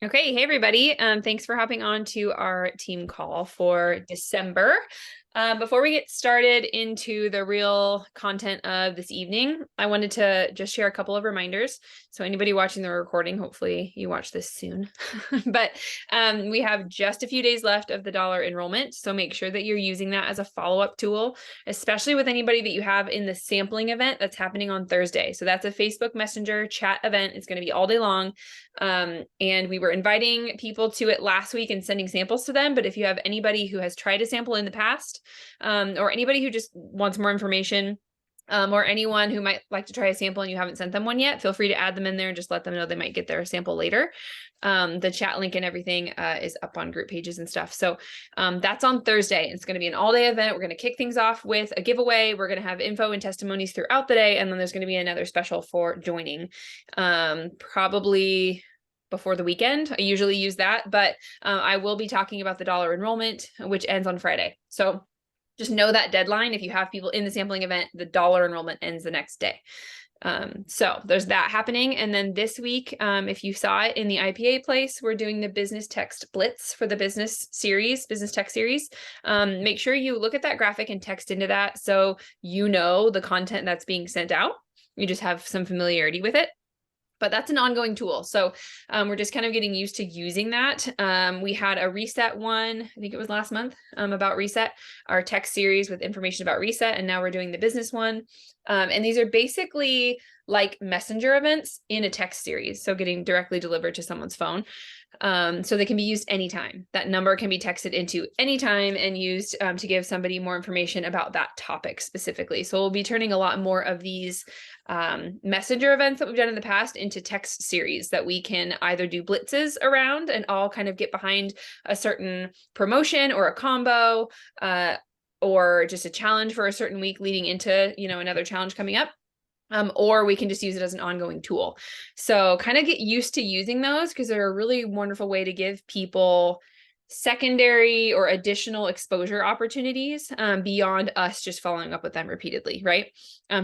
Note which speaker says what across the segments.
Speaker 1: Okay, hey everybody. Thanks for hopping on to our team call for December. Before we get started into the real content of this evening, I wanted to just share a couple of reminders. So anybody watching the recording, hopefully you watch this soon. But we have just a few days left of the dollar enrollment. So make sure that you're using that as a follow-up tool, especially with anybody that you have in the sampling event that's happening on Thursday. So that's a Facebook Messenger chat event. It's going to be all day long. And we were inviting people to it last week and sending samples to them. But if you have anybody who has tried a sample in the past, or anybody who just wants more information, or anyone who might like to try a sample and you haven't sent them one yet, feel free to add them in there and just let them know they might get their sample later. The chat link and everything is up on group pages and stuff. So that's on Thursday. It's going to be an all-day event. We're going to kick things off with a giveaway. We're going to have info and testimonies throughout the day, and then there's going to be another special for joining, probably before the weekend. I usually use that, but I will be talking about the dollar enrollment, which ends on Friday. So just know that deadline. If you have people in the sampling event, the dollar enrollment ends the next day. So there's that happening. And then this week, if you saw it in the IPA place, we're doing the business text blitz for the business tech series. Make sure you look at that graphic and text into that so you know the content that's being sent out. You just have some familiarity with it. But that's an ongoing tool. So we're just kind of getting used to using that. We had a reset one, I think it was last month, about reset, our text series with information about reset. And now we're doing the business one. And these are basically like messenger events in a text series. So getting directly delivered to someone's phone. So they can be used anytime. That number can be texted into anytime and used to give somebody more information about that topic specifically. So we'll be turning a lot more of these messenger events that we've done in the past into text series that we can either do blitzes around and all kind of get behind a certain promotion or a combo, or just a challenge for a certain week leading into, another challenge coming up. Or we can just use it as an ongoing tool. So kind of get used to using those because they're a really wonderful way to give people secondary or additional exposure opportunities beyond us just following up with them repeatedly, right?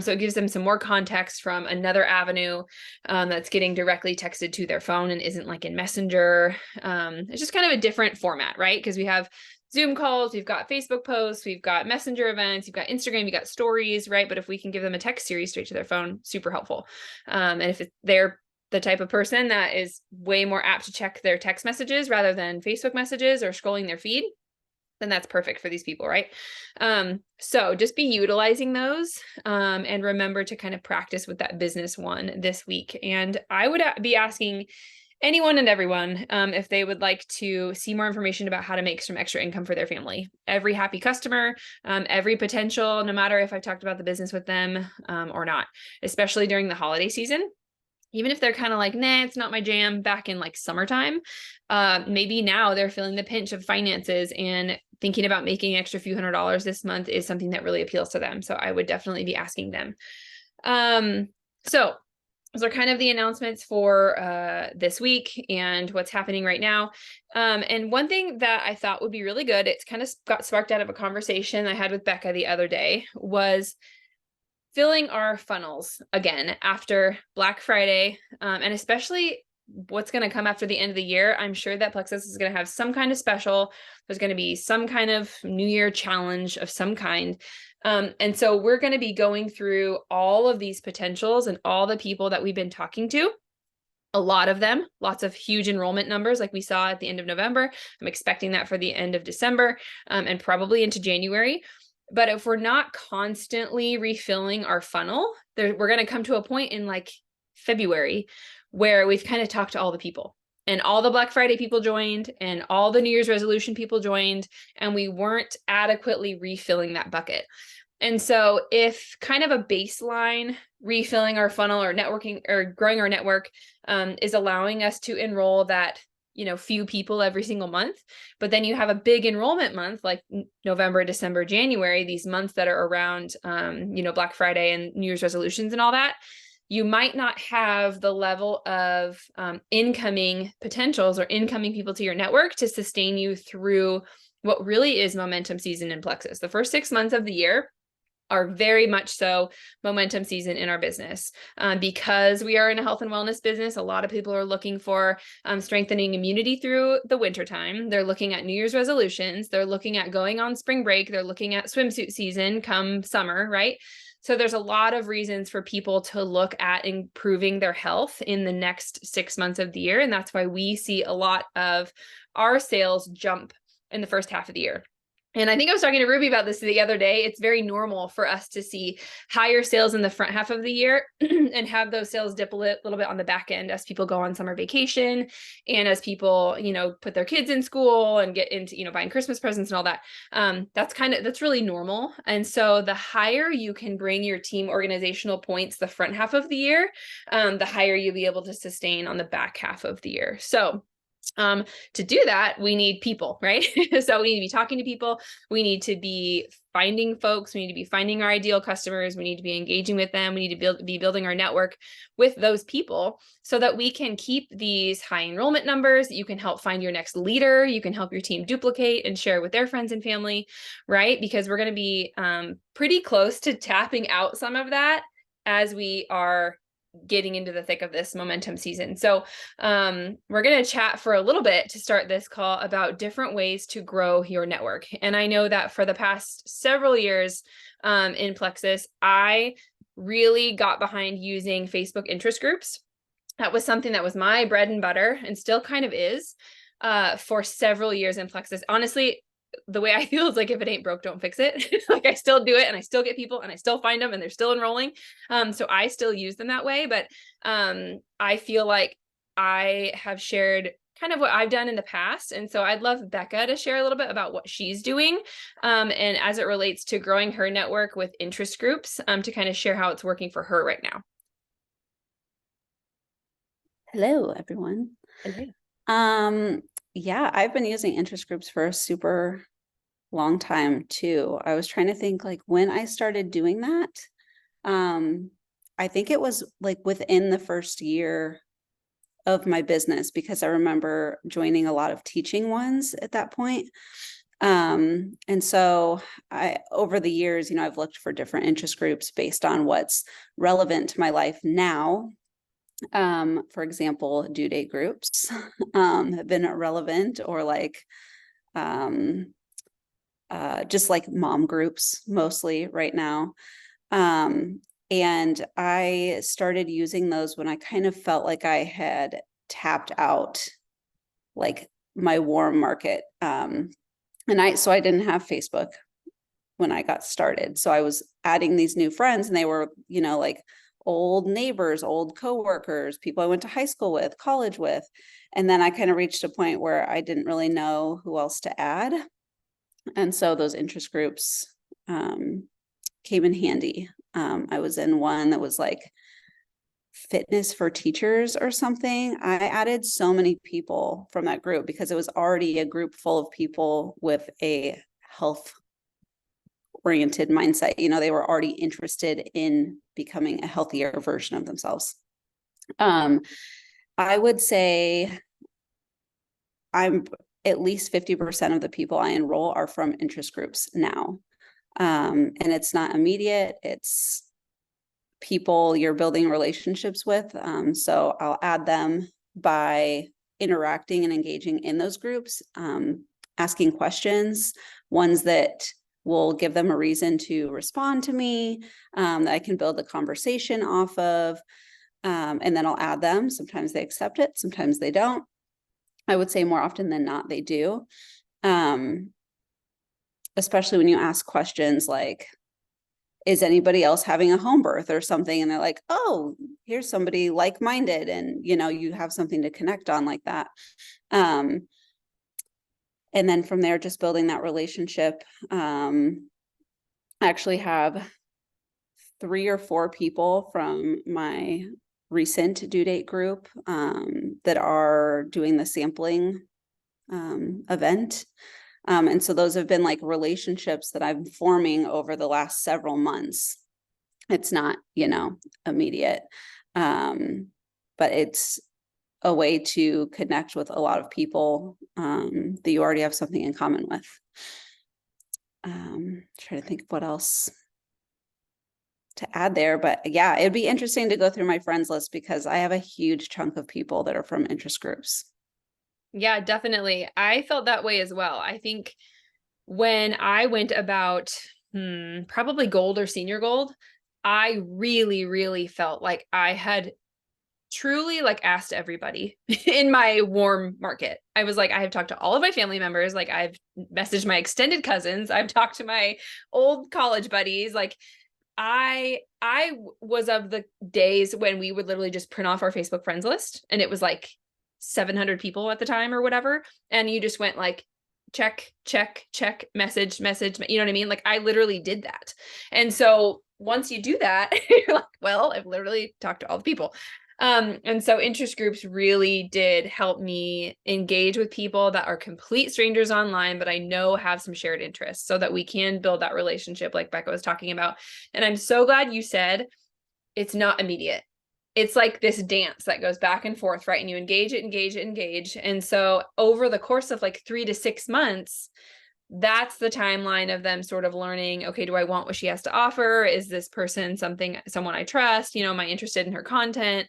Speaker 1: So it gives them some more context from another avenue that's getting directly texted to their phone and isn't like in Messenger. It's just kind of a different format, right? Because we have Zoom calls, we've got Facebook posts, we've got Messenger events, you've got Instagram, you got stories, right? But if we can give them a text series straight to their phone, super helpful. And if they're the type of person that is way more apt to check their text messages rather than Facebook messages or scrolling their feed, then that's perfect for these people, right? So just be utilizing those and remember to kind of practice with that business one this week. And I would be asking anyone and everyone if they would like to see more information about how to make some extra income for their family. Every happy customer, every potential, no matter if I've talked about the business with them or not, especially during the holiday season. Even if they're kind of like, nah, it's not my jam back in like summertime, maybe now they're feeling the pinch of finances and thinking about making an extra few $100s this month is something that really appeals to them. So I would definitely be asking them. So those are kind of the announcements for this week and what's happening right now. And one thing that I thought would be really good, it's kind of got sparked out of a conversation I had with Becca the other day, was filling our funnels again after Black Friday, and especially what's going to come after the end of the year. I'm sure that Plexus is going to have some kind of special. There's going to be some kind of New Year challenge of some kind. And so we're going to be going through all of these potentials and all the people that we've been talking to. A lot of them, lots of huge enrollment numbers like we saw at the end of November. I'm expecting that for the end of December and probably into January. But if we're not constantly refilling our funnel, we're going to come to a point in like February where we've kind of talked to all the people and all the Black Friday people joined and all the New Year's resolution people joined, and we weren't adequately refilling that bucket. And so if kind of a baseline refilling our funnel or networking or growing our network is allowing us to enroll that few people every single month, but then you have a big enrollment month like November, December, January, these months that are around, Black Friday and New Year's resolutions and all that, you might not have the level of incoming potentials or incoming people to your network to sustain you through what really is momentum season in Plexus. The first 6 months of the year are very much so momentum season in our business. Because we are in a health and wellness business, a lot of people are looking for strengthening immunity through the wintertime. They're looking at New Year's resolutions. They're looking at going on spring break. They're looking at swimsuit season come summer, right? So there's a lot of reasons for people to look at improving their health in the next 6 months of the year. And that's why we see a lot of our sales jump in the first half of the year. And I think I was talking to Ruby about this the other day. It's very normal for us to see higher sales in the front half of the year and have those sales dip a little bit on the back end as people go on summer vacation and as people, put their kids in school and get into, buying Christmas presents and all that. That's really normal. And so the higher you can bring your team organizational points the front half of the year, the higher you'll be able to sustain on the back half of the year. So to do that, we need people, right? So we need to be talking to people. We need to be finding folks. We need to be finding our ideal customers. We need to be engaging with them. We need to be building our network with those people so that we can keep these high enrollment numbers. You can help find your next leader. You can help your team duplicate and share with their friends and family, right? Because we're going to be pretty close to tapping out some of that as we are getting into the thick of this momentum season. So we're going to chat for a little bit to start this call about different ways to grow your network. And I know that for the past several years in Plexus, I really got behind using Facebook interest groups. That was something that was my bread and butter and still kind of is for several years in Plexus. Honestly, the way I feel is like, if it ain't broke, don't fix it. Like, I still do it and I still get people and I still find them and they're still enrolling. So I still use them that way. But I feel like I have shared kind of what I've done in the past. And so I'd love Becca to share a little bit about what she's doing. And as it relates to growing her network with interest groups, to kind of share how it's working for her right now.
Speaker 2: Hello, everyone.
Speaker 1: Hello.
Speaker 2: Yeah, I've been using interest groups for a super long time too. I was trying to think like when I started doing that. I think it was like within the first year of my business, because I remember joining a lot of teaching ones at that point. And so over the years, I've looked for different interest groups based on what's relevant to my life now. For example, due date groups have been relevant, or like just like mom groups mostly right now. And I started using those when I kind of felt like I had tapped out like my warm market. So I didn't have Facebook when I got started. So I was adding these new friends, and they were, like old neighbors, old coworkers, people I went to high school with, college with. And then I kind of reached a point where I didn't really know who else to add. And so those interest groups came in handy. I was in one that was like fitness for teachers or something. I added so many people from that group because it was already a group full of people with a health oriented mindset. They were already interested in becoming a healthier version of themselves. I would say I'm at least 50% of the people I enroll are from interest groups now. And it's not immediate. It's people you're building relationships with. So I'll add them by interacting and engaging in those groups, asking questions, ones that will give them a reason to respond to me, that I can build a conversation off of. And then I'll add them. Sometimes they accept it, sometimes they don't. I would say more often than not, they do. Especially when you ask questions like, is anybody else having a home birth or something? And they're like, oh, here's somebody like-minded. And, you have something to connect on like that. And then from there, just building that relationship. I actually have 3 or 4 people from my recent due date group that are doing the sampling event. And so those have been like relationships that I'm forming over the last several months. It's not, immediate, but it's a way to connect with a lot of people that you already have something in common with. Trying to think of what else. to add there, but yeah, it'd be interesting to go through my friends list because I have a huge chunk of people that are from interest groups.
Speaker 1: Yeah, definitely. I felt that way as well. I think when I went about probably gold or senior gold, I really, really felt like I had truly like asked everybody in my warm market. I was like, I have talked to all of my family members. Like I've messaged my extended cousins. I've talked to my old college buddies. Like I was of the days when we would literally just print off our Facebook friends list and it was like 700 people at the time or whatever. And you just went like, check, check, check, message, message, you know what I mean? Like I literally did that. And so once you do that, you're like, well, I've literally talked to all the people. And so interest groups really did help me engage with people that are complete strangers online, but I know have some shared interests so that we can build that relationship like Becca was talking about. And I'm so glad you said it's not immediate. It's like this dance that goes back and forth, right? And you engage it, engage it, engage. And so over the course of like 3 to 6 months, that's the timeline of them sort of learning, okay, do I want what she has to offer? Is this person someone I trust? You know, am I interested in her content?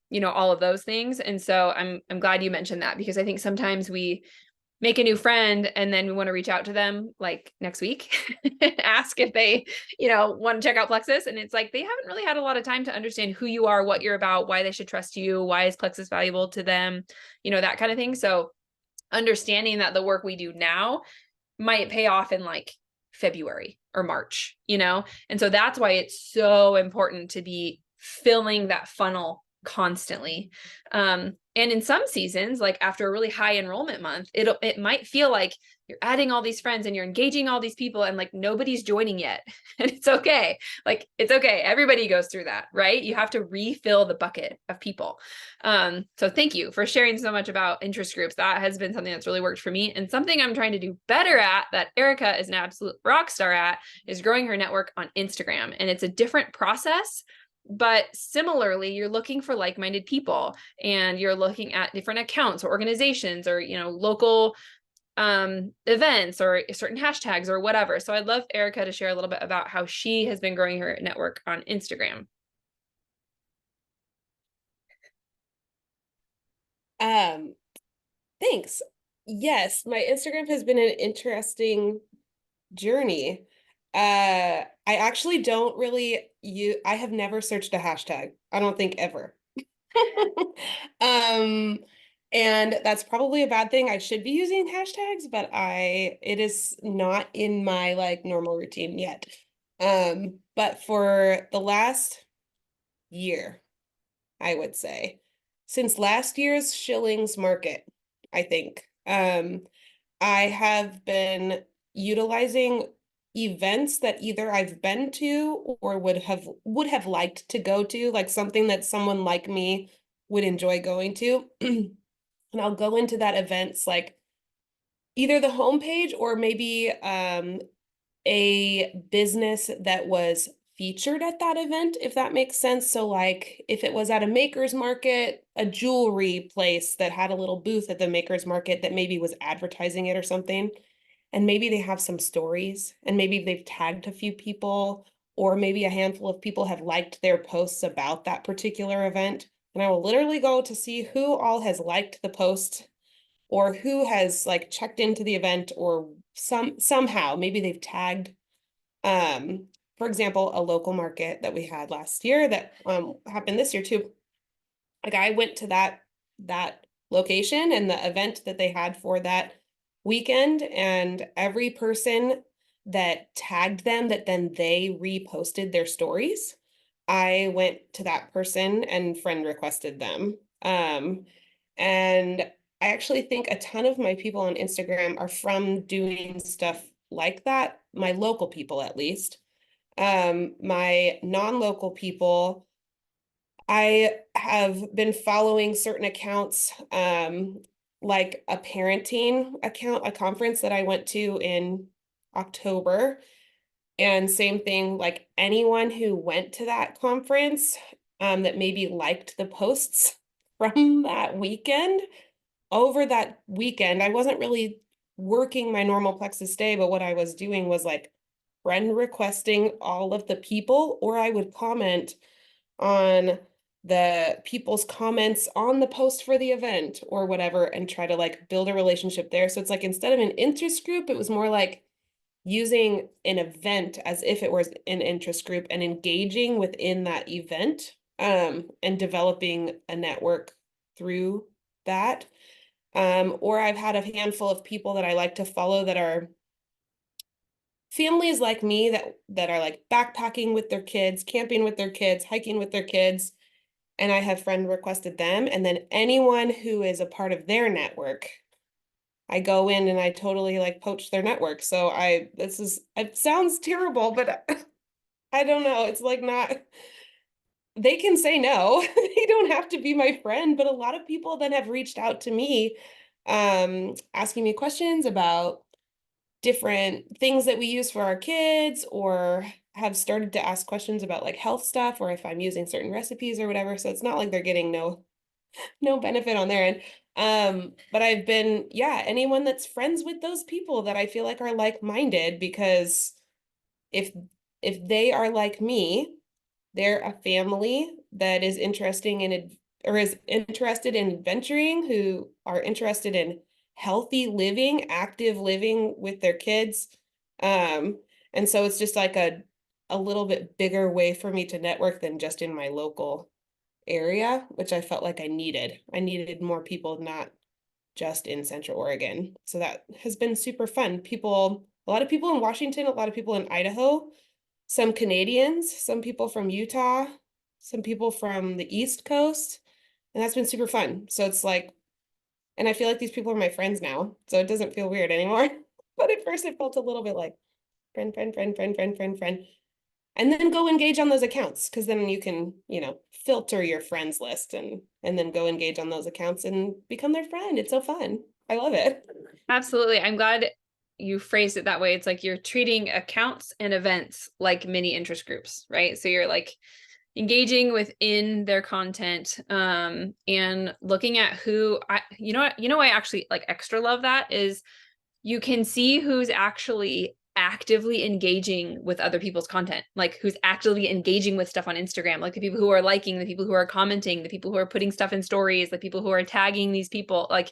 Speaker 1: You know, all of those things. And so I'm glad you mentioned that because I think sometimes we make a new friend and then we want to reach out to them like next week ask if they want to check out Plexus, and it's like they haven't really had a lot of time to understand who you are, what you're about, why they should trust you, why is Plexus valuable to them, that kind of thing. So understanding that the work we do now might pay off in like February or March, and so that's why it's so important to be filling that funnel constantly. And in some seasons, like after a really high enrollment month, it might feel like you're adding all these friends and you're engaging all these people and like nobody's joining yet. And it's okay. Like it's okay. Everybody goes through that, right? You have to refill the bucket of people. So thank you for sharing so much about interest groups. That has been something that's really worked for me, and something I'm trying to do better at that Erica is an absolute rock star at is growing her network on Instagram. And it's a different process. But similarly, you're looking for like-minded people and you're looking at different accounts or organizations or, local events or certain hashtags or whatever. So I'd love Erica to share a little bit about how she has been growing her network on Instagram.
Speaker 3: Thanks. Yes, my Instagram has been an interesting journey. I actually don't really I have never searched a hashtag. I don't think ever. Um, and that's probably a bad thing. I should be using hashtags, but it is not in my like normal routine yet. But for the last year, I would say, since last year's Shillings market, I think, I have been utilizing events that either I've been to or would have liked to go to, like something that someone like me would enjoy going to. And I'll go into that events like either the homepage or maybe a business that was featured at that event, if that makes sense. So like if it was at a maker's market, a jewelry place that had a little booth at the maker's market that maybe was advertising it or something, and maybe they have some stories and maybe they've tagged a few people, or maybe a handful of people have liked their posts about that particular event. And I will literally go to see who all has liked the post or who has like checked into the event, or somehow maybe they've tagged for example, a local market that we had last year that happened this year too. Like I went to that location and the event that they had for that weekend, and every person that tagged them that then they reposted their stories, I went to that person and friend requested them. And I actually think a ton of my people on Instagram are from doing stuff like that, my local people at least. My non-local people, I have been following certain accounts, like a parenting account, a conference that I went to in October. And same thing, like anyone who went to that conference, that maybe liked the posts from that weekend. Over that weekend, I wasn't really working my normal Plexus day, but what I was doing was like friend requesting all of the people, or I would comment on the people's comments on the post for the event or whatever and try to like build a relationship there. So it's like instead of an interest group, it was more like using an event as if it was an interest group and engaging within that event, and developing a network through that. Or I've had a handful of people that I like to follow that are families like me that are like backpacking with their kids, camping with their kids, hiking with their kids, and I have friend requested them, and then anyone who is a part of their network, I go in and I totally like poach their network. So it sounds terrible, but I don't know. It's like not, they can say no. They don't have to be my friend, but a lot of people then have reached out to me, asking me questions about different things that we use for our kids, or have started to ask questions about like health stuff, or if I'm using certain recipes or whatever. So it's not like they're getting no benefit on their end. But I've been, yeah, anyone that's friends with those people that I feel like are like-minded, because if they are like me, they're a family that is is interested in adventuring, who are interested in healthy living, active living with their kids. And so it's just like a little bit bigger way for me to network than just in my local area, which I felt like I needed. I needed more people, not just in Central Oregon. So that has been super fun. A lot of people in Washington, a lot of people in Idaho, some Canadians, some people from Utah, some people from the East Coast, and that's been super fun. So it's like, and I feel like these people are my friends now, so it doesn't feel weird anymore. But at first it felt a little bit like friend, friend, friend, friend, friend, friend, friend. And then go engage on those accounts, because then you can, filter your friends list and then go engage on those accounts and become their friend. It's so fun. I love it.
Speaker 1: Absolutely. I'm glad you phrased it that way. It's like you're treating accounts and events like mini interest groups, right? So you're like engaging within their content, and looking at who I actually like extra love that is you can see who's actually actively engaging with other people's content, like who's actively engaging with stuff on Instagram, like the people who are liking, the people who are commenting, the people who are putting stuff in stories, the people who are tagging these people, like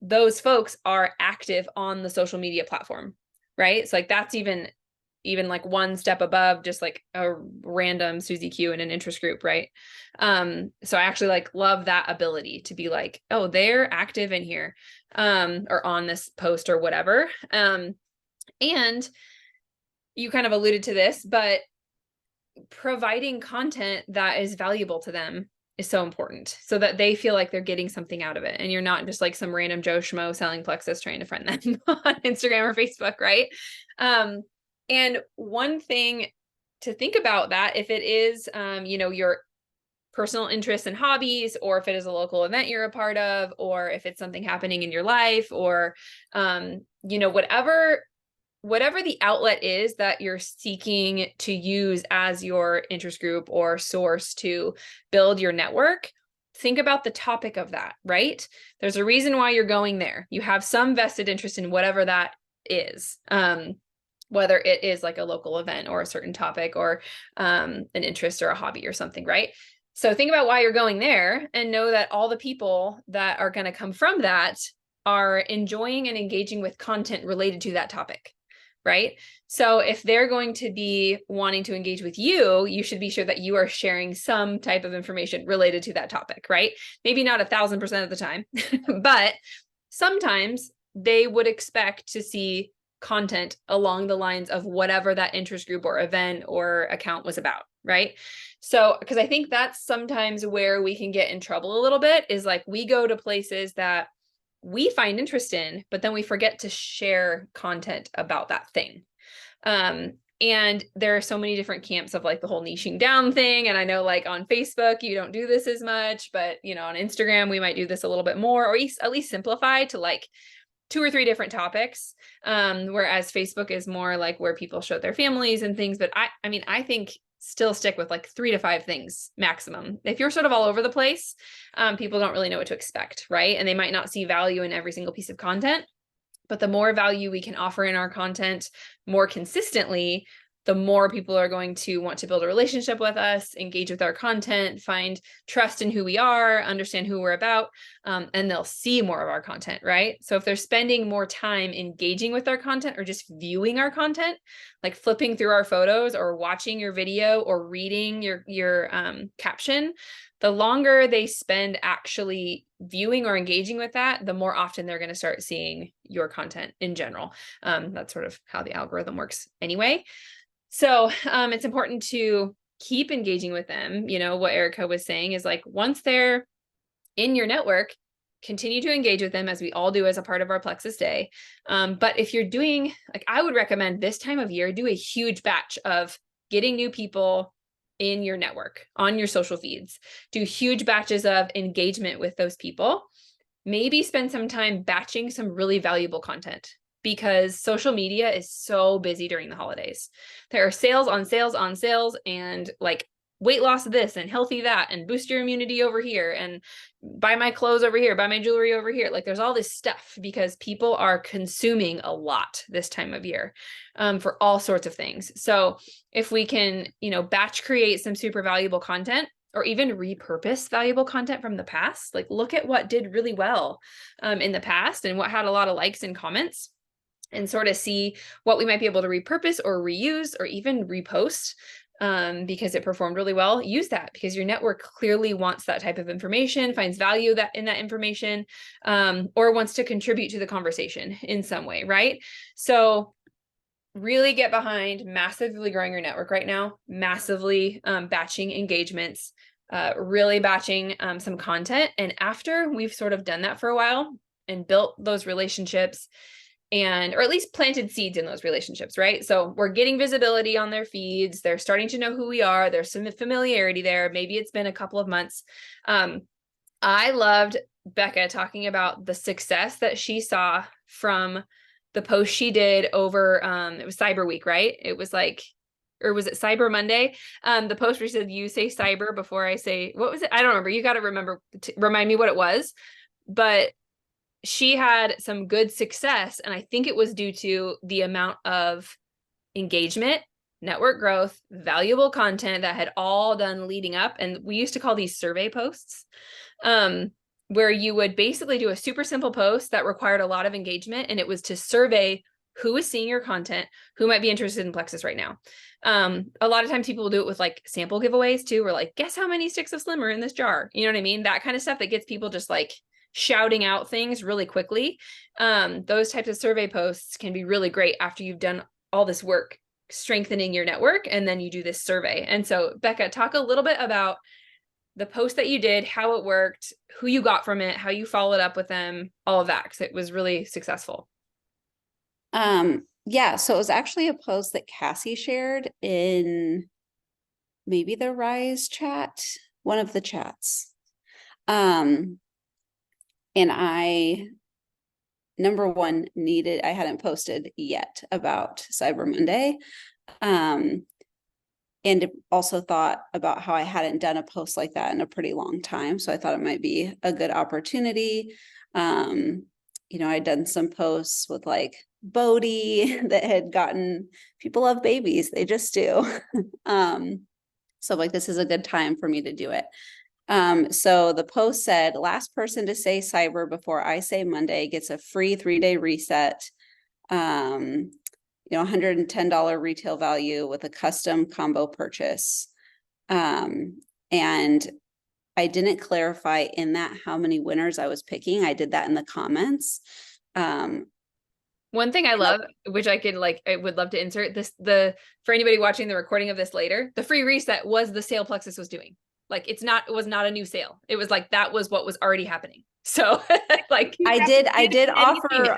Speaker 1: those folks are active on the social media platform, right? So like that's even like one step above just like a random Susie Q in an interest group, right? So I actually like love that ability to be like, oh, they're active in here, or on this post or whatever. And you kind of alluded to this, but providing content that is valuable to them is so important, so that they feel like they're getting something out of it. And you're not just like some random Joe Schmo selling Plexus trying to friend them on Instagram or Facebook, right? And one thing to think about that, if it is, your personal interests and hobbies, or if it is a local event you're a part of, or if it's something happening in your life, or, whatever the outlet is that you're seeking to use as your interest group or source to build your network, think about the topic of that, right? There's a reason why you're going there. You have some vested interest in whatever that is. Whether it is like a local event or a certain topic, or an interest or a hobby or something, right? So think about why you're going there, and know that all the people that are going to come from that are enjoying and engaging with content related to that topic, right? So if they're going to be wanting to engage with you, you should be sure that you are sharing some type of information related to that topic, right? Maybe not 1,000% of the time, but sometimes they would expect to see content along the lines of whatever that interest group or event or account was about, right? So, because I think that's sometimes where we can get in trouble a little bit, is like we go to places that we find interest in, but then we forget to share content about that thing. And there are so many different camps of like the whole niching down thing. And I know like on Facebook, you don't do this as much, but on Instagram, we might do this a little bit more, or at least simplify to like 2 or 3 different topics. Whereas Facebook is more like where people show their families and things. But I think still stick with like 3 to 5 things maximum. If you're sort of all over the place, people don't really know what to expect, right? And they might not see value in every single piece of content. But the more value we can offer in our content more consistently, the more people are going to want to build a relationship with us, engage with our content, find trust in who we are, understand who we're about, and they'll see more of our content, right? So if they're spending more time engaging with our content or just viewing our content, like flipping through our photos or watching your video or reading your caption, the longer they spend actually viewing or engaging with that, the more often they're going to start seeing your content in general. That's sort of how the algorithm works anyway. So it's important to keep engaging with them. You know, what Erica was saying is like, once they're in your network, continue to engage with them, as we all do as a part of our Plexus Day. But if you're doing, like, I would recommend this time of year, do a huge batch of getting new people in your network, on your social feeds. Do huge batches of engagement with those people. Maybe spend some time batching some really valuable content, because social media is so busy during the holidays. There are sales on sales on sales, and like weight loss this and healthy that, and boost your immunity over here, and buy my clothes over here, buy my jewelry over here. Like there's all this stuff because people are consuming a lot this time of year for all sorts of things. So if we can, you know, batch create some super valuable content, or even repurpose valuable content from the past, like look at what did really well in the past and what had a lot of likes and comments, and sort of see what we might be able to repurpose or reuse or even repost because it performed really well. Use that because your network clearly wants that type of information, finds value in that information, or wants to contribute to the conversation in some way, right? So really get behind massively growing your network right now, massively batching engagements, really batching some content. And after we've sort of done that for a while and built those relationships, and or at least planted seeds in those relationships, right? So we're getting visibility on their feeds. They're starting to know who we are. There's some familiarity there. Maybe it's been a couple of months. I loved Becca talking about the success that she saw from the post she did over, it was Cyber Week, right? It was like, or was it Cyber Monday? The post where she said, you say cyber before I say, what was it? I don't remember. You got to remember, remind me what it was. But she had some good success, and I think it was due to the amount of engagement, network growth, valuable content that had all done leading up. And we used to call these survey posts, where you would basically do a super simple post that required a lot of engagement, and it was to survey who is seeing your content, who might be interested in Plexus right now. A lot of times people will do it with like sample giveaways too. We're like, guess how many sticks of Slim are in this jar? You know what I mean? That kind of stuff that gets people just like shouting out things really quickly. Those types of survey posts can be really great after you've done all this work strengthening your network, and then you do this survey. And so Becca, talk a little bit about the post that you did, how it worked, who you got from it, how you followed up with them, all of that, because it was really successful.
Speaker 2: Yeah, so it was actually a post that Cassie shared in maybe the Rise chat, one of the chats. And I, number one, I hadn't posted yet about Cyber Monday. And also thought about how I hadn't done a post like that in a pretty long time. So I thought it might be a good opportunity. You know, I'd done some posts with like Bodhi that had gotten, people love babies, they just do. So like, this is a good time for me to do it. So the post said, last person to say cyber before I say Monday gets a free 3-day reset. You know, $110 retail value with a custom combo purchase. And I didn't clarify in that how many winners I was picking. I did that in the comments.
Speaker 1: One thing I love, which I would love to insert this, for anybody watching the recording of this later, the free reset was the sale Plexus was doing. Like it was not a new sale. It was like, that was what was already happening. So like
Speaker 2: I did offer,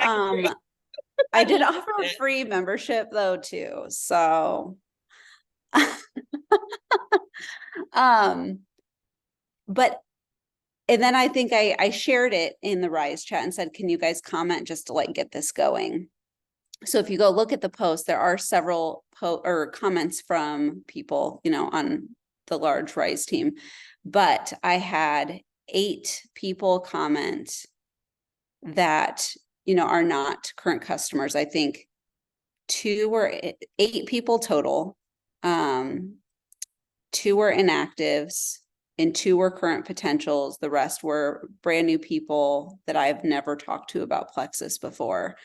Speaker 2: I did offer a free membership though too. So, but, and then I think I shared it in the Rise chat and said, can you guys comment just to like get this going? So if you go look at the post, there are several comments from people, you know, on the large Rise team, but I had 8 people comment that are not current customers. I think 8 people total. 2 were inactives and 2 were current potentials. The rest were brand new people that I've never talked to about Plexus before.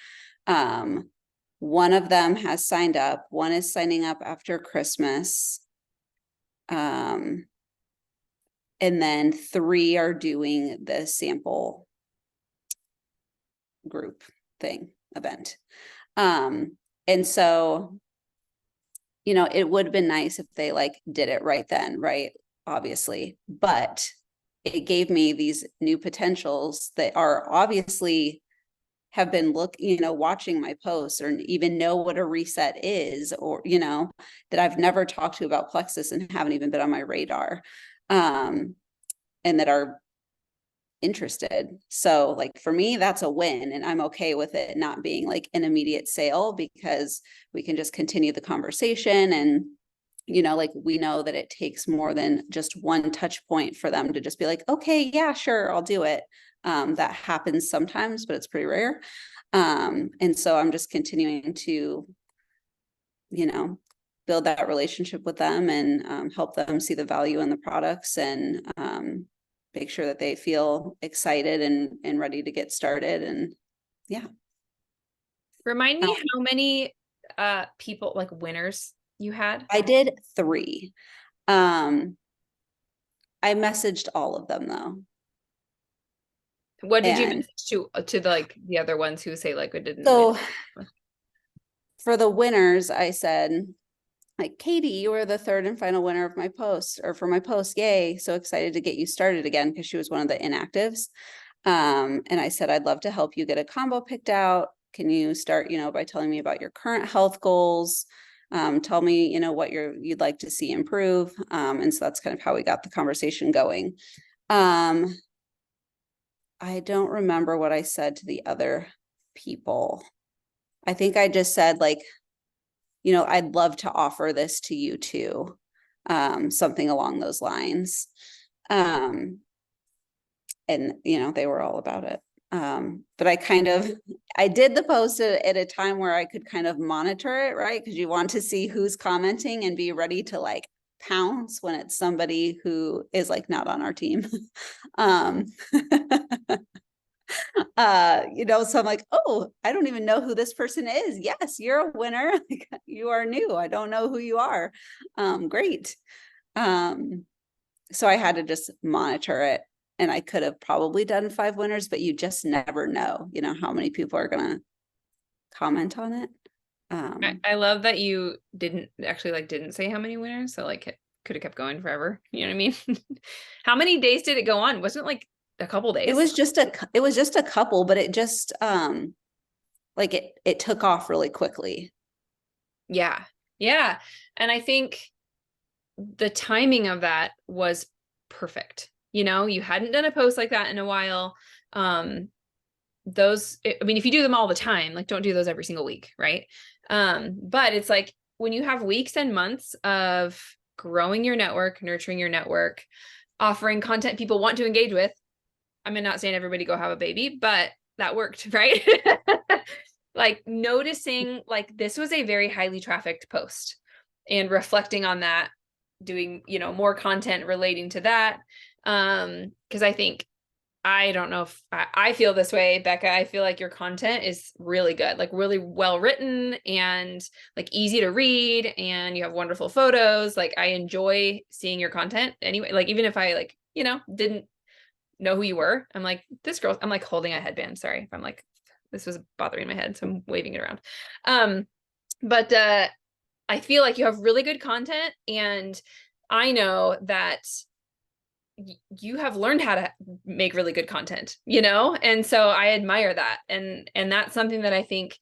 Speaker 2: One of them has signed up. One is signing up after Christmas. And then 3 are doing the sample group event. And so, it would have been nice if they like did it right then, right? Obviously, but it gave me these new potentials that are obviously have been watching my posts or even know what a reset is, or, that I've never talked to about Plexus and haven't even been on my radar, and that are interested. So like for me, that's a win, and I'm okay with it not being like an immediate sale, because we can just continue the conversation. And like we know that it takes more than just one touch point for them to just be like, okay, yeah, sure, I'll do it. That happens sometimes, but it's pretty rare. And so I'm just continuing to, build that relationship with them and help them see the value in the products, and make sure that they feel excited and ready to get started. And yeah.
Speaker 1: Remind me how many people, like winners, you had?
Speaker 2: I did 3. I messaged all of them though.
Speaker 1: What did you message to the other ones who say like it didn't
Speaker 2: So
Speaker 1: win?
Speaker 2: For the winners, I said, like, Katie, you were the 3rd and final winner of my post, or for my post. Yay. So excited to get you started again, because she was one of the inactives. And I said, I'd love to help you get a combo picked out. Can you start, by telling me about your current health goals? Tell me, what you'd like to see improve. And so that's kind of how we got the conversation going. I don't remember what I said to the other people. I think I just said like, I'd love to offer this to you too. Something along those lines. And, they were all about it. But I did the post at a time where I could kind of monitor it, right? Because you want to see who's commenting and be ready to like pounce when it's somebody who is like not on our team. So I'm like, oh, I don't even know who this person is. Yes, you're a winner. You are new. I don't know who you are. Great. So I had to just monitor it, and I could have probably done 5 winners, but you just never know, how many people are going to comment on it.
Speaker 1: I love that you didn't say how many winners. So like it could have kept going forever. You know what I mean? How many days did it go on? Wasn't it like a couple days?
Speaker 2: It was just a couple, but it just like it took off really quickly.
Speaker 1: Yeah. And I think the timing of that was perfect. You hadn't done a post like that in a while. If you do them all the time, like don't do those every single week, right? But it's like when you have weeks and months of growing your network, nurturing your network, offering content people want to engage with. I'm not saying everybody go have a baby, but that worked, right? Like noticing like this was a very highly trafficked post, and reflecting on that, doing, more content relating to that. Because I don't know if I feel this way, Becca. I feel like your content is really good, like really well written and like easy to read, and you have wonderful photos. Like I enjoy seeing your content anyway. Like even if I like, didn't know who you were, I'm like, this girl, I'm like holding a headband. Sorry if I'm like, this was bothering my head, so I'm waving it around. But I feel like you have really good content, and I know that you have learned how to make really good content, and so I admire that. And that's something that I think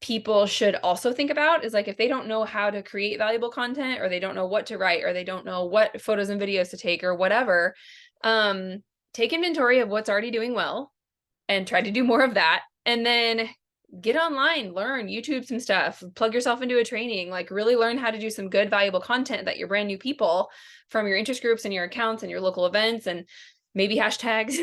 Speaker 1: people should also think about, is like if they don't know how to create valuable content, or they don't know what to write, or they don't know what photos and videos to take or whatever, take inventory of what's already doing well and try to do more of that. And then get online, learn, YouTube some stuff, plug yourself into a training, like really learn how to do some good, valuable content that your brand new people from your interest groups and your accounts and your local events, and maybe hashtags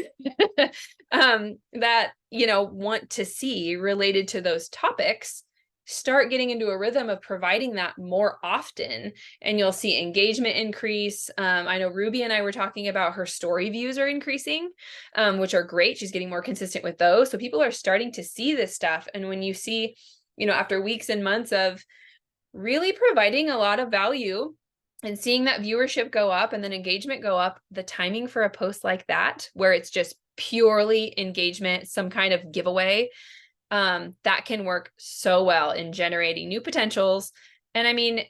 Speaker 1: that, want to see related to those topics, start getting into a rhythm of providing that more often, and you'll see engagement increase. I know Ruby and I were talking about her story views are increasing, which are great. She's getting more consistent with those. So people are starting to see this stuff. And when you see, after weeks and months of really providing a lot of value and seeing that viewership go up and then engagement go up, the timing for a post like that, where it's just purely engagement, some kind of giveaway, that can work so well in generating new potentials. And I mean,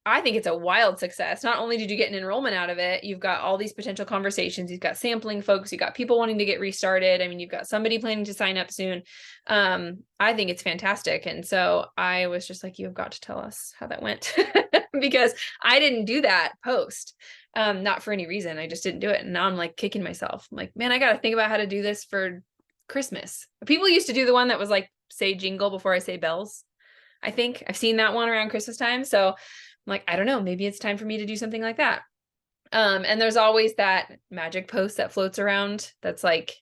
Speaker 1: I think it's a wild success. Not only did you get an enrollment out of it, you've got all these potential conversations, you've got sampling folks, you've got people wanting to get restarted. I mean, you've got somebody planning to sign up soon. I think it's fantastic. And so I was just like, you've got to tell us how that went because I didn't do that post. Not for any reason. I just didn't do it. And now I'm like kicking myself. I'm like, man, I got to think about how to do this for Christmas. People used to do the one that was like, say jingle before I say bells. I think I've seen that one around Christmas time. So I'm like, I don't know, maybe it's time for me to do something like that. And there's always that magic post that floats around that's like,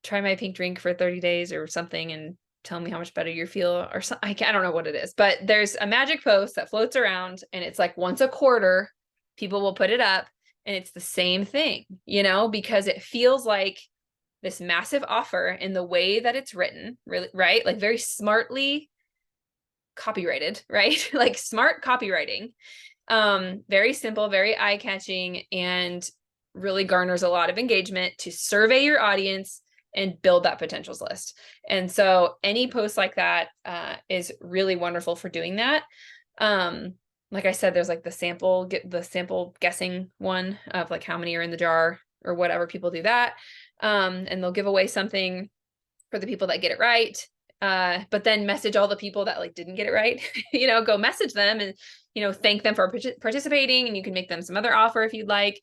Speaker 1: try my pink drink for 30 days or something and tell me how much better you feel or something. I don't know what it is, but there's a magic post that floats around and it's like once a quarter, people will put it up and it's the same thing, because it feels like this massive offer in the way that it's written, really, right? Like very smartly copyrighted, right? Like smart copywriting, very simple, very eye-catching, and really garners a lot of engagement to survey your audience and build that potentials list. And so any post like that is really wonderful for doing that. Like I said, there's like the sample guessing one of like how many are in the jar or whatever. People do that. And they'll give away something for the people that get it right. But then message all the people that like didn't get it right, go message them and, thank them for participating, and you can make them some other offer if you'd like.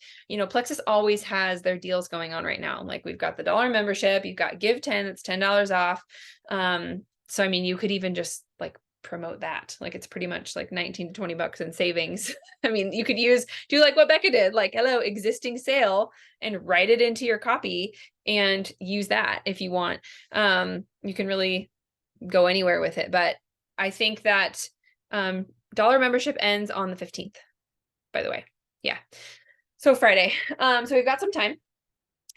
Speaker 1: Plexus always has their deals going on right now. Like we've got the $1 membership, you've got Give 10, it's $10 off. So, I mean, you could even just like promote that. Like it's pretty much like 19 to $20 in savings. I mean, you could do like what Becca did, like, hello, existing sale, and write it into your copy and use that if you want. You can really go anywhere with it. But I think that $1 membership ends on the 15th, by the way. Yeah. So Friday. So we've got some time.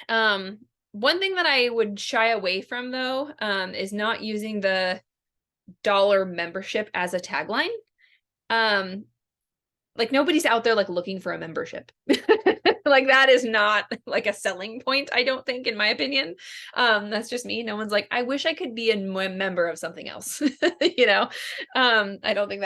Speaker 1: One thing that I would shy away from though, is not using the $1 membership as a tagline. Like nobody's out there like looking for a membership. Like that is not like a selling point, I don't think, in my opinion. That's just me. No one's like, I wish I could be a member of something else. I don't think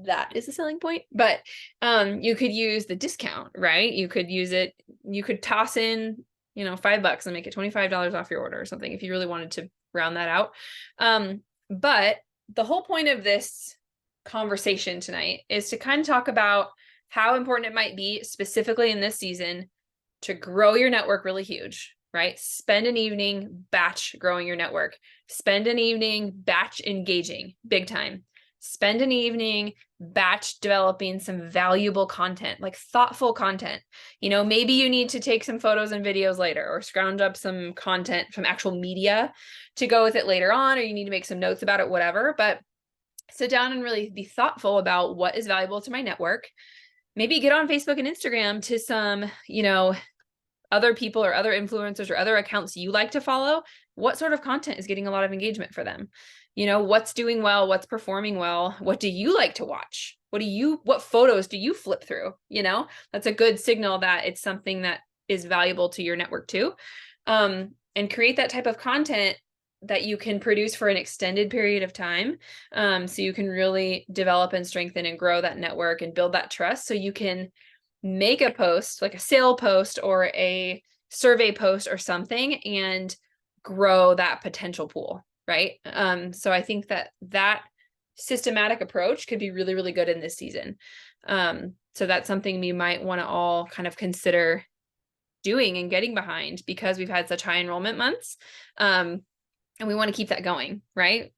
Speaker 1: that is a selling point, but you could use the discount, right? You could use it, you could toss in, $5 and make it $25 off your order or something if you really wanted to round that out. But the whole point of this conversation tonight is to kind of talk about how important it might be specifically in this season to grow your network really huge, right? Spend an evening batch growing your network, spend an evening batch engaging big time, spend an evening batch developing some valuable content, like thoughtful content. Maybe you need to take some photos and videos later or scrounge up some content from actual media to go with it later on, or you need to make some notes about it, whatever. But sit down and really be thoughtful about what is valuable to my network. Maybe get on Facebook and Instagram to some, other people or other influencers or other accounts you like to follow. What sort of content is getting a lot of engagement for them? What's doing well, what's performing well, what do you like to watch? What photos do you flip through? That's a good signal that it's something that is valuable to your network too. And create that type of content that you can produce for an extended period of time. So you can really develop and strengthen and grow that network and build that trust. So you can make a post, like a sale post or a survey post or something, and grow that potential pool, right? So I think that systematic approach could be really, really good in this season. So that's something we might want to all kind of consider doing and getting behind, because we've had such high enrollment months. And we want to keep that going, right?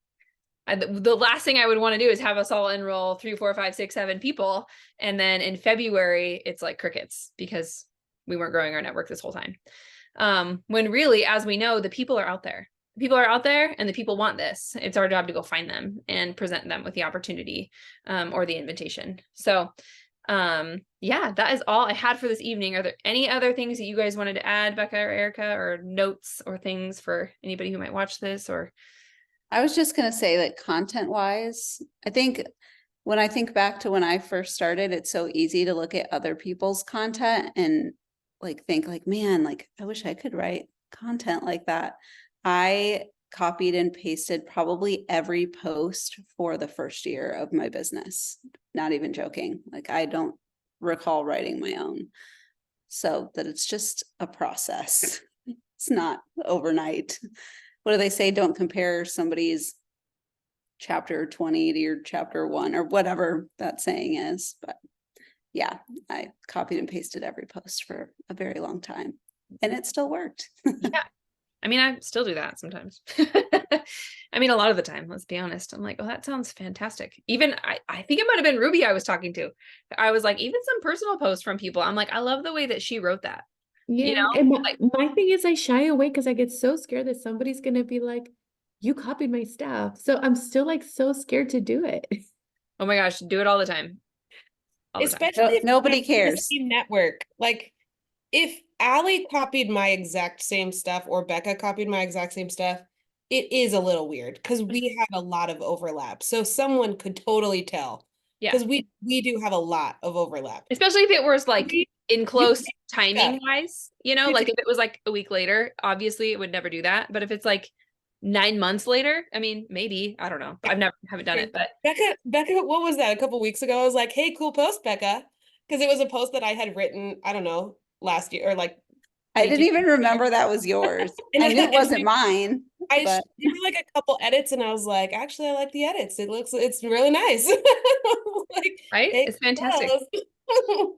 Speaker 1: The last thing I would want to do is have us all enroll 3, 4, 5, 6, 7 people. And then in February, it's like crickets because we weren't growing our network this whole time. When really, as we know, the people are out there. The people are out there and the people want this. It's our job to go find them and present them with the opportunity or the invitation. So yeah, that is all I had for this evening. Are there any other things that you guys wanted to add, Becca or Erica, or notes or things for anybody who might watch this? Or
Speaker 2: I was just gonna say that content wise, I think when I think back to when I first started, it's so easy to look at other people's content and like think like, man, like I wish I could write content like that. I copied and pasted probably every post for the first year of my business. Not even joking. Like I don't recall writing my own. So that it's just a process. It's not overnight. What do they say? Don't compare somebody's chapter 20 to your chapter 1 or whatever that saying is. But yeah, I copied and pasted every post for a very long time and it still worked.
Speaker 1: yeah, I mean, I still do that sometimes. I mean, a lot of the time, let's be honest. I'm like, oh, that sounds fantastic. Even I think it might have been Ruby I was talking to. I was like, even some personal posts from people. I'm like, I love the way that she wrote that.
Speaker 4: Yeah,
Speaker 1: You know,
Speaker 4: and
Speaker 1: like,
Speaker 4: my thing is I shy away because I get so scared that somebody's gonna be like, you copied my stuff. So I'm still like so scared to do it.
Speaker 1: oh my gosh, do it all the time. All the time.
Speaker 3: Especially if
Speaker 2: Nobody
Speaker 3: it's in the
Speaker 2: cares.
Speaker 3: same network. Like if Allie copied my exact same stuff or Becca copied my exact same stuff, it is a little weird because we have a lot of overlap. So someone could totally tell.
Speaker 1: Yeah.
Speaker 3: Because we do have a lot of overlap.
Speaker 1: Especially if it was like
Speaker 3: We-
Speaker 1: in close
Speaker 3: pick
Speaker 1: timing
Speaker 3: up.
Speaker 1: wise, you know,
Speaker 3: You
Speaker 1: like if it was like a week later, obviously it would never do that. But if it's like 9 months later, I mean, maybe, I don't know. I've never haven't done it, but
Speaker 3: Becca, what was that? A couple weeks ago, I was like, hey, cool post, Becca. Because it was a post that I had written, I don't know, last year or like
Speaker 2: I didn't
Speaker 3: 18
Speaker 2: even remember that was yours.
Speaker 3: And
Speaker 2: I
Speaker 3: then
Speaker 2: knew it
Speaker 3: I-
Speaker 2: wasn't mine,
Speaker 3: I
Speaker 2: but
Speaker 3: did like a couple edits and I was like, actually, I like the edits. It's really nice. Like,
Speaker 1: right?
Speaker 3: thanks,
Speaker 1: It's fantastic.
Speaker 3: yes.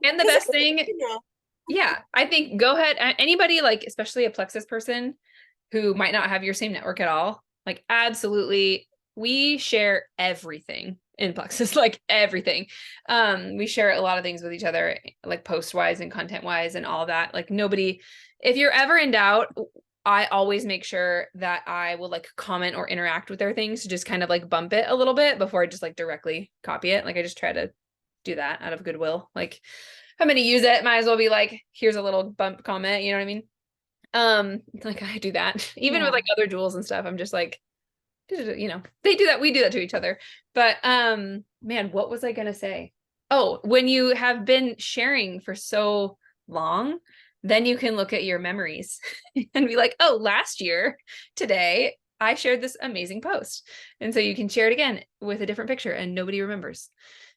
Speaker 1: And the
Speaker 3: 'Cause
Speaker 1: best
Speaker 3: I-
Speaker 1: thing,
Speaker 3: you know,
Speaker 1: yeah, I think go ahead. Anybody like, especially a Plexus person who might not have your same network at all, like absolutely, we share everything in Plexus, like everything. We share a lot of things with each other, like post wise and content wise and all of that. Like nobody, if you're ever in doubt, I always make sure that I will like comment or interact with their things to just kind of like bump it a little bit before I just like directly copy it. Like I just try to do that out of goodwill. Like if I'm going to use it, might as well be like, here's a little bump comment, you know what I mean? Like I do that even with
Speaker 4: Yeah.
Speaker 1: like other jewels and stuff. I'm just like, you know, they do that, we do that to each other. But man, what was I going to say? Oh, when you have been sharing for so long, then you can look at your memories and be like, oh, last year today I shared this amazing post, and so you can share it again with a different picture and nobody remembers.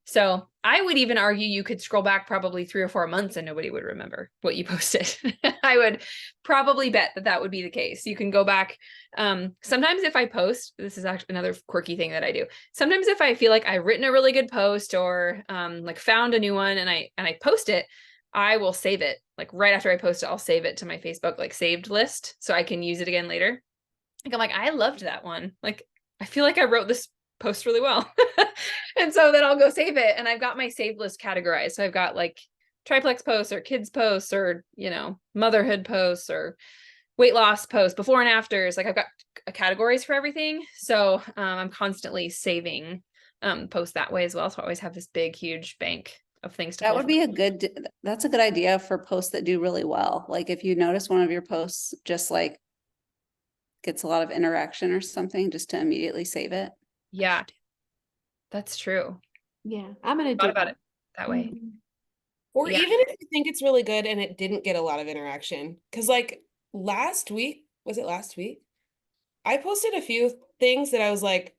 Speaker 1: So I would even argue you could scroll back probably 3 or 4 months and nobody would remember what you posted. I would probably bet that that would be the case. You can go back. Sometimes if I post, this is actually another quirky thing that I do. Sometimes if I feel like I've written a really good post or like found a new one and I post it, I will save it. Like right after I post it, I'll save it to my Facebook like saved list so I can use it again later. Like I'm like, I loved that one. Like I feel like I wrote this post really well. And so then I'll go save it. And I've got my saved list categorized. So I've got like triplex posts or kids posts or, you know, motherhood posts or weight loss posts, before and afters. Like I've got categories for everything. So I'm constantly saving posts that way as well. So I always have this big, huge bank of things to
Speaker 2: that
Speaker 1: pull
Speaker 2: would
Speaker 1: from.
Speaker 2: be that's a good idea for posts that do really well. Like if you notice one of your posts just like gets a lot of interaction or something, just to immediately save it.
Speaker 1: Yeah, that's true.
Speaker 4: Yeah, I'm gonna
Speaker 1: Thought
Speaker 4: do
Speaker 1: about it that way.
Speaker 4: Mhm.
Speaker 3: Or
Speaker 1: Yeah.
Speaker 3: even if you think it's really good and it didn't get a lot of interaction. Because like last week, was it last week? I posted a few things that I was like,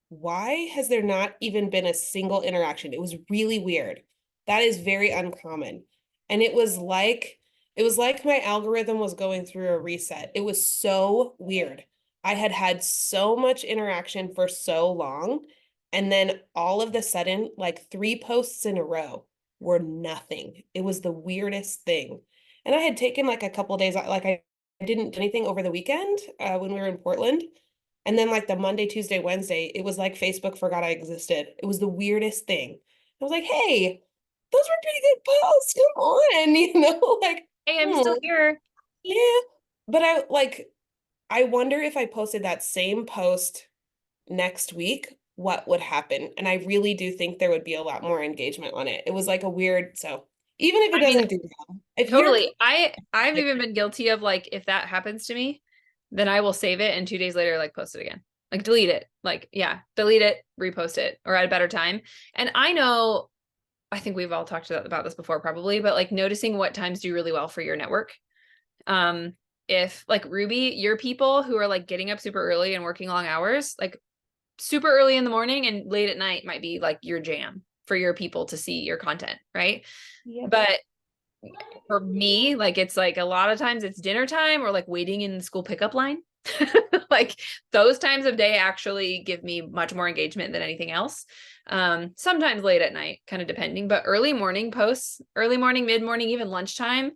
Speaker 3: why has there not even been a single interaction? It was really weird. That is very uncommon. And it was like my algorithm was going through a reset. It was so weird. I had had so much interaction for so long, and then all of the sudden, like 3 posts in a row were nothing. It was the weirdest thing. And I had taken like a couple days, like I didn't do anything over the weekend when we were in Portland. And then like the Monday, Tuesday, Wednesday, it was like Facebook forgot I existed. It was the weirdest thing. I was like, hey, those were pretty good posts. Come on, like,
Speaker 1: Hey, I'm still here.
Speaker 3: yeah. but I wonder if I posted that same post next week, what would happen? And I really do think there would be a lot more engagement on it. It was like a weird, so even if it
Speaker 1: I mean,
Speaker 3: doesn't do well, if you're
Speaker 1: totally. I've even been guilty of like, if that happens to me, then I will save it and 2 days later, like post it again, like delete it. Like, yeah, delete it, repost it, or at a better time. And I know, I think we've all talked about this before probably, but like noticing what times do really well for your network. If like Ruby, your people who are like getting up super early and working long hours, like super early in the morning and late at night might be like your jam for your people to see your content, right?
Speaker 2: Yep.
Speaker 1: But for me, like it's like a lot of times it's dinner time or like waiting in the school pickup line. Like those times of day actually give me much more engagement than anything else. Sometimes late at night, kind of depending, but early morning posts, early morning, mid-morning, even lunchtime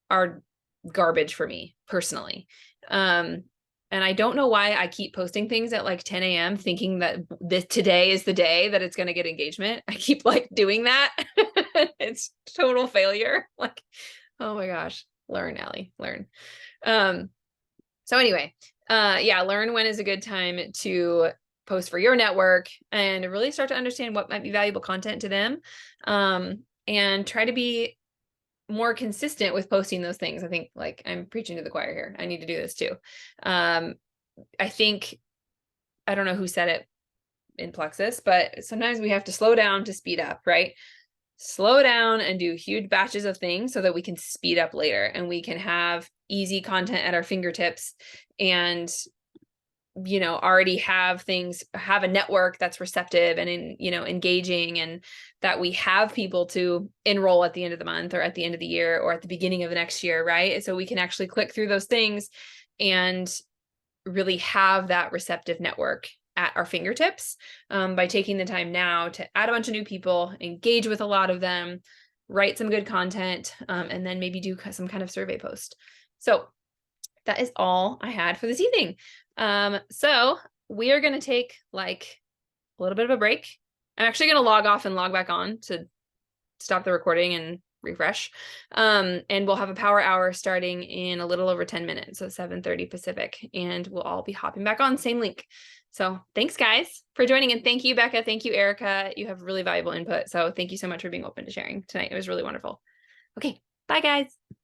Speaker 1: are garbage for me personally. And I don't know why I keep posting things at like 10 a.m. thinking that today is the day that it's going to get engagement. I keep like doing that. It's total failure. Like, oh my gosh, learn, Allie, learn. So anyway, yeah, learn when is a good time to post for your network and really start to understand what might be valuable content to them. And try to be more consistent with posting those things. I think like I'm preaching to the choir here. I need to do this too. I think, I don't know who said it in Plexus, but sometimes we have to slow down to speed up, right? Slow down and do huge batches of things so that we can speed up later and we can have easy content at our fingertips and, you know, already have a network that's receptive and engaging, and that we have people to enroll at the end of the month or at the end of the year or at the beginning of the next year, right? So we can actually click through those things and really have that receptive network at our fingertips by taking the time now to add a bunch of new people, engage with a lot of them, write some good content, and then maybe do some kind of survey post. So that is all I had for this evening. So we are going to take like a little bit of a break. I'm actually going to log off and log back on to stop the recording and refresh. And we'll have a power hour starting in a little over 10 minutes, so 7:30 Pacific, and we'll all be hopping back on, same link. So thanks guys for joining, and thank you, Becca. Thank you, Erica. You have really valuable input. So thank you so much for being open to sharing tonight. It was really wonderful. Okay, bye guys.